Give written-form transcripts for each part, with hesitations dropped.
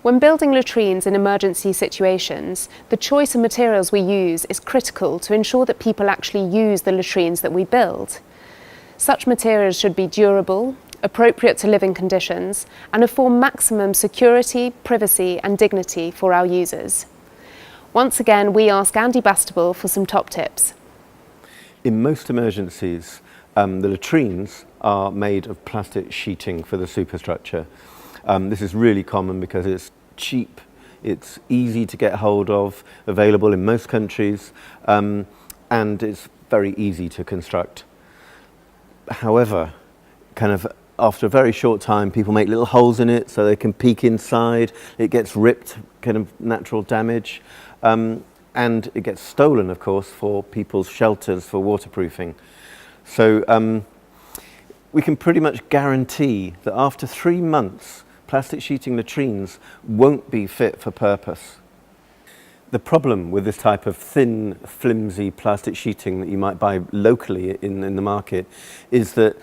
When building latrines in emergency situations, the choice of materials we use is critical to ensure that people actually use the latrines that we build. Such materials should be durable, appropriate to living conditions, and afford maximum security, privacy and dignity for our users. Once again, we ask Andy Bastable for some top tips. In most emergencies, the latrines are made of plastic sheeting for the superstructure. This is really common because it's cheap, it's easy to get hold of, available in most countries, and it's very easy to construct. However, after a very short time, people make little holes in it so they can peek inside. It gets ripped, natural damage, and it gets stolen, of course, for people's shelters for waterproofing. So we can pretty much guarantee that after 3 months, plastic sheeting latrines won't be fit for purpose. The problem with this type of thin, flimsy plastic sheeting that you might buy locally in the market is that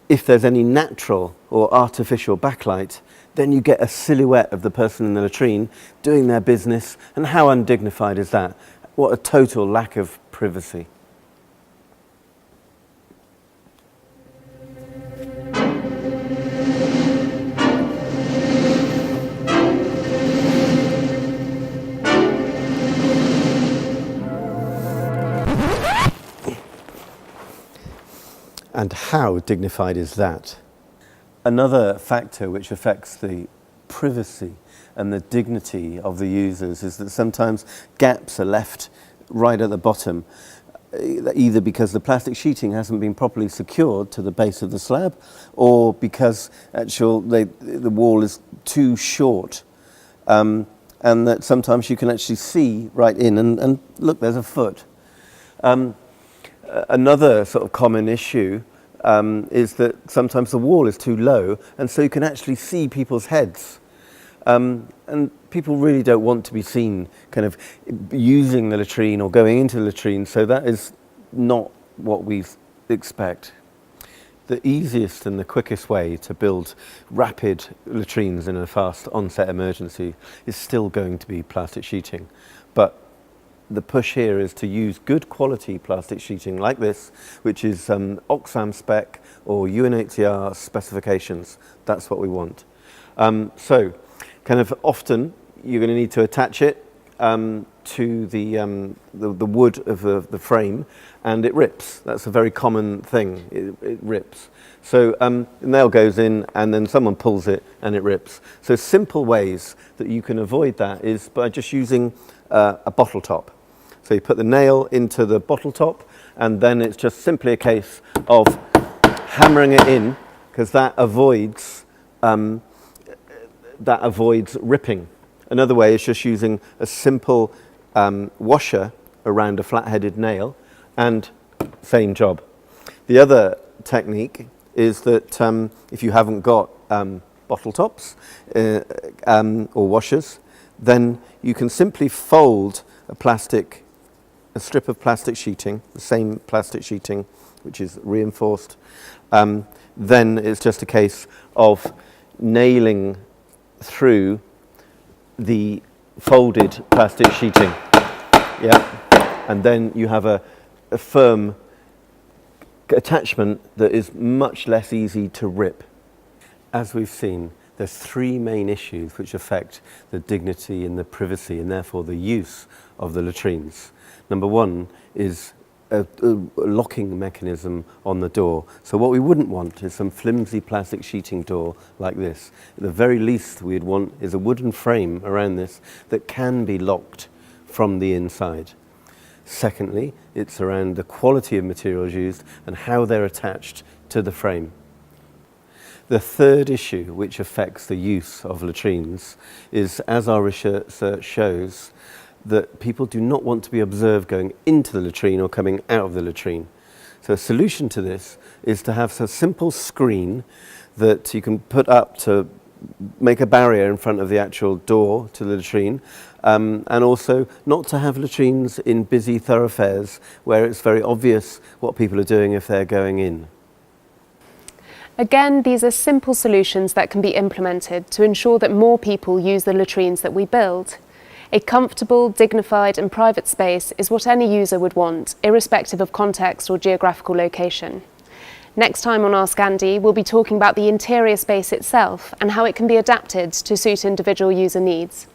if there's any natural or artificial backlight, then you get a silhouette of the person in the latrine doing their business, and how undignified is that? What a total lack of privacy. And how dignified is that? Another factor which affects the privacy and the dignity of the users is that sometimes gaps are left right at the bottom, either because the plastic sheeting hasn't been properly secured to the base of the slab, or because the wall is too short, and that sometimes you can actually see right in and look, there's a foot. Another sort of common issue is that sometimes the wall is too low, and so you can actually see people's heads. And people really don't want to be seen using the latrine or going into the latrine, so that is not what we expect. The easiest and the quickest way to build rapid latrines in a fast onset emergency is still going to be plastic sheeting. But the push here is to use good quality plastic sheeting like this, which is Oxfam spec or UNHCR specifications. That's what we want. So often you're going to need to attach it to the wood of the frame, and it rips. That's a very common thing. It rips. So a nail goes in and then someone pulls it and it rips. So simple ways that you can avoid that is by just using a bottle top. So you put the nail into the bottle top, and then it's just simply a case of hammering it in, because that avoids ripping. Another way is just using a simple washer around a flat-headed nail, and same job. The other technique is that if you haven't got bottle tops or washers, then you can simply fold a strip of plastic sheeting, the same plastic sheeting which is reinforced. Then it's just a case of nailing through the folded plastic sheeting. Yeah, and then you have a firm attachment that is much less easy to rip. As we've seen, there's 3 main issues which affect the dignity and the privacy and therefore the use of the latrines. Number 1 is a locking mechanism on the door. So what we wouldn't want is some flimsy plastic sheeting door like this. At the very least we'd want is a wooden frame around this that can be locked from the inside. Secondly, it's around the quality of materials used and how they're attached to the frame. The third issue which affects the use of latrines is, as our research shows, that people do not want to be observed going into the latrine or coming out of the latrine. So a solution to this is to have a simple screen that you can put up to make a barrier in front of the actual door to the latrine, and also not to have latrines in busy thoroughfares where it's very obvious what people are doing if they're going in. Again, these are simple solutions that can be implemented to ensure that more people use the latrines that we build. A comfortable, dignified and private space is what any user would want, irrespective of context or geographical location. Next time on Ask Andy, we'll be talking about the interior space itself and how it can be adapted to suit individual user needs.